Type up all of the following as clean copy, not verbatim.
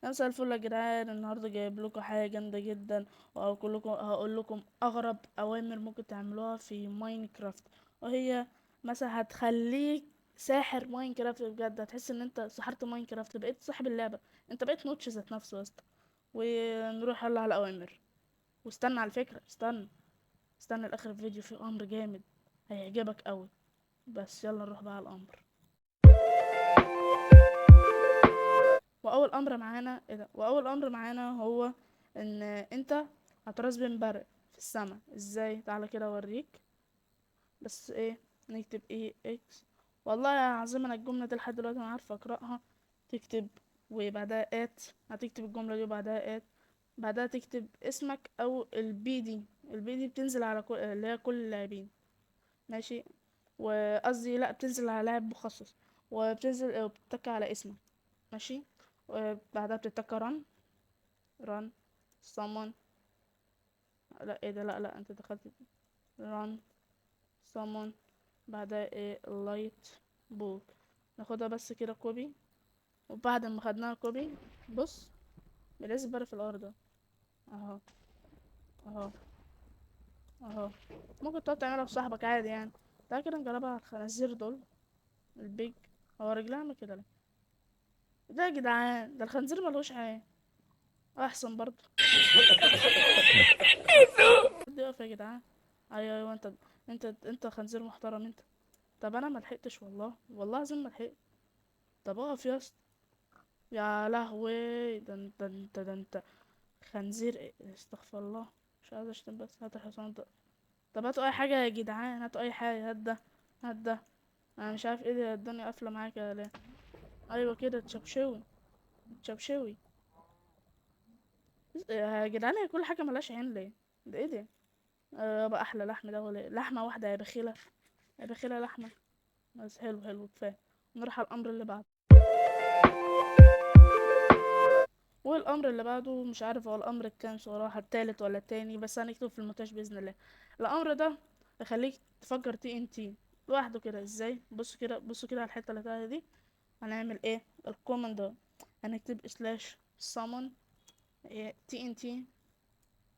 مساء الفل يا جدعان، النهارده جايب لكم حاجه جامده جدا. هقول لكم اغرب اوامر ممكن تعملوها في ماينكرافت. وهي مثلا هتخليك ساحر ماينكرافت بجد، هتحس ان انت سحرت ماينكرافت، بقيت صاحب اللعبه. انت بقيت نوتش ذات نفسه يا اسطى. ونروح يلا على الاوامر. واستنى على فكره، استنى لاخر الفيديو، في امر جامد هيعجبك قوي. بس يلا نروح بقى على الامر. واول امر معانا هو ان انت هتراس بين برق في السماء. ازاي؟ تعالى كده اوريك. بس ايه، نكتب ايه اكس. والله يا عظيم انا الجمله دي لحد دلوقتي انا عارفه اقراها. تكتب وبعدها ات. هتكتب الجمله دي وبعدها ات. بعدها تكتب اسمك او البي دي بتنزل على كل اللي هي كل اللاعبين. ماشي. وقصدي لا، بتنزل على لاعب مخصص. وبتنزل وبتتك على اسمك. ماشي. وبعدها بتتك run summon. لا ايه ده، لا لا انت دخلت. run summon. بعدها ايه light bolt. ناخدها بس كده كوبي. وبعد ما خدناها كوبي، بص، بنزل بره في الارض اهو. اهو. اهو. ممكن تقعد تعملها بصاحبك عادي يعني. تعالى كده نجربها على الخنازير دول. البيج. هو رجلها عامله كده ليه؟ ده يا جدعان، ده الخنزير ملوش عين. احسن برضه. دي اقف يا جدعان. ايوه ايوه، انت خنزير محترم انت. طب انا ملحقتش، والله العظيم ملحقت. طب اقف يا اسطى. يا لهوي، ده انت خنزير استغفر الله. مش عايز اشتم، بس هات الحصان ده. طب هاتوا اي حاجه يا جدعان، هاتوا اي حاجه. هات ده. هات ده. انا مش عارف ايه ده، الدنيا قافله معاك يا ليه. ايوه كده تشبشوي. تشبشوي. يا جدعان، هي كل حاجه ملهاش عين ليه؟ ده ايه ده؟ بقى احلى لحم ده ولا إيه؟ لحمه واحده يا بخيله. يا بخيله لحمه. بس حلو حلو كفايه. نروح على الامر اللي بعده. والامر اللي بعده مش عارف هو الامر الكام صراحه، التالت ولا التاني، بس هنكتب في المونتاج باذن الله. الامر ده يخليك تفجر تي ان تي لوحده كده. ازاي؟ بصوا كده على الحته اللي تحت دي. هنعمل ايه الكوماند ده؟ هنكتب سلاش summon تي ان تي.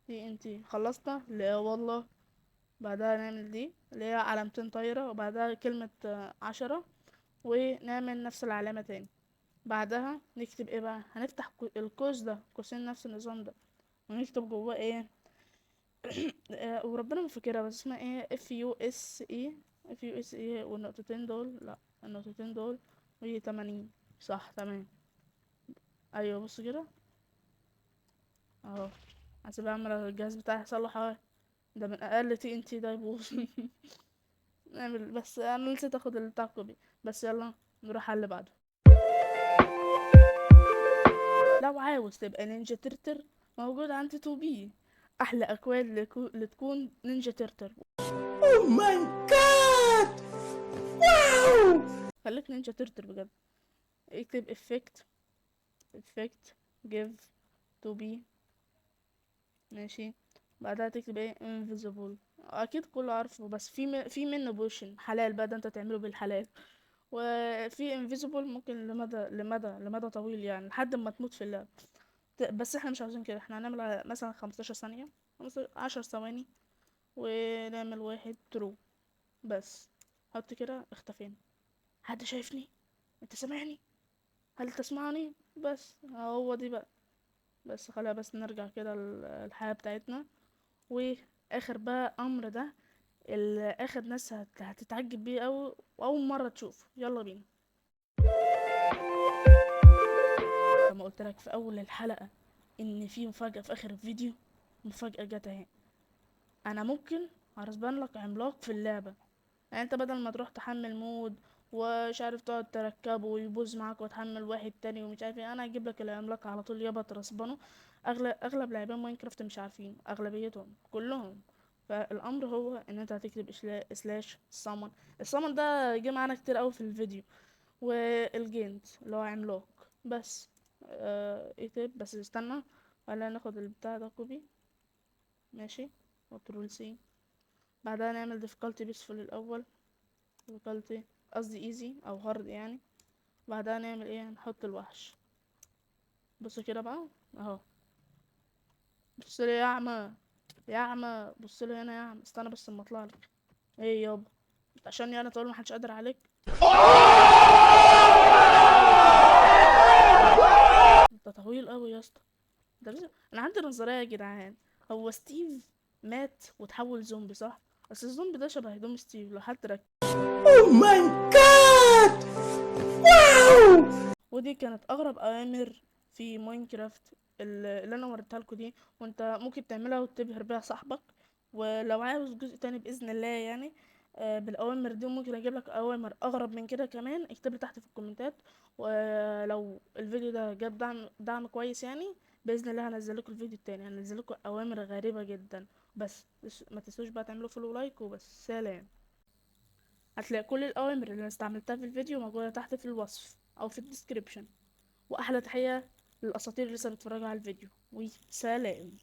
تي ان تي خلصنا؟ لا والله. بعدها نعمل دي اللي هي علامتين طايره، وبعدها كلمه 10. ونعمل نفس العلامه تاني. بعدها نكتب ايه بقى؟ هنفتح القوس ده، قوسين نفس النظام ده. ونكتب جواه ايه؟ وربنا ما فاكرها، بس اسمها ايه؟ اف يو اس اي والنقطتين دول، لا، النقطتين دول. وهي 80. صح تمام. ايوه بص كده. اهو. هسيب اعمل الجهاز بتاعي يحصل حاجه. ده من اقل تي ان تي ده يبوظ. نعمل، بس انا نسيت اخد بتاع كوبي. بس يلا نروح على اللي بعده. لو عاوز تبقى نينجا ترتر، موجود عندي 2 بي. احلى اكواد لتكون نينجا ترتر. Oh my god! Wow! خليك نينجا ترتر بجد. اكتب افكت جيف تو بي. ماشي. بعدها تكتب ايه؟ invisible. اكيد كله عارفه، بس في منه بوشن حلال بقى، ده انت تعمله بالحلال. وفي invisible ممكن لمدى طويل يعني لحد ما تموت في اللعب. بس احنا مش عاوزين كده، احنا هنعمل مثلا 15 ثانية. 10 ثواني. ونعمل واحد ترو. بس. حط كده اختفينا. حد شايفني؟ انت سامعني؟ هل تسمعني؟ بس هو دي بقى. بس خلينا بس نرجع كده الحياة بتاعتنا. واخر بقى امر ده، اللي اخر ناس هتتعجب بيه أوي واول مرة تشوفه. يلا بينا. لما قلت لك في اول الحلقة ان في مفاجأة في اخر الفيديو، مفاجأة جت اهي. انا ممكن هرسبان لك عملاق في اللعبة. يعني انت بدل ما تروح تحمل مود ومش عارف تقعد تركبه ويبوظ معاك وتحمل واحد تاني ومش عارف ايه، انا هجيب لك العملاق على طول يابا ترسبنه. اغلب لاعبين ماينكرافت مش عارفين، اغلبيتهم كلهم. فالامر هو ان انت هتكتب سلاش summon. السامون ده جه معانا كتير قوي في الفيديو. والجيند اللي هو عملاق. بس. اكتب بس استنى. ولا ناخد البتاع ده كوبي. ماشي. كنترول سي. بعدها نعمل difficulty peaceful الاول. difficulty، قصدي easy او hard يعني. بعدها نعمل ايه؟ نحط الوحش. بص كده بقى اهو. بص لي يا اعمى، يا اعمى بص لي هنا يا اعمى، استنى بس اما اطلع لك. ايه يابا، انت عشان يعني طول ما حدش قادر عليك. انت طويل قوي يا اسطى. انا عندي نظريه يا جدعان. هو ستيف مات وتحول زومبي صح؟ بس الزومبي ده شبه هدوم ستيف لو حد ركز. Oh my god! Wow! ودي كانت اغرب اوامر في ماينكرافت اللي انا وريتها لكم دي، وانت ممكن تعملها وتبهر بيها صاحبك. ولو عاوز جزء تاني باذن الله يعني بالاوامر دي، ممكن اجيب لك اوامر اغرب من كده كمان. اكتب لي تحت في الكومنتات، ولو الفيديو ده جاب دعم كويس يعني، باذن الله هنزل لكم الفيديو التاني، هنزل لكم اوامر غريبه جدا. بس ما تنسوش بقى تعملوا فولو ولايك وبس. سلام. هتلاقي كل الأوامر اللي أنا استعملتها في الفيديو موجودة تحت في الوصف أو في الديسكريبشن. وأحلى تحية للأساطير اللي لسه بيتفرجوا على الفيديو، وسلام.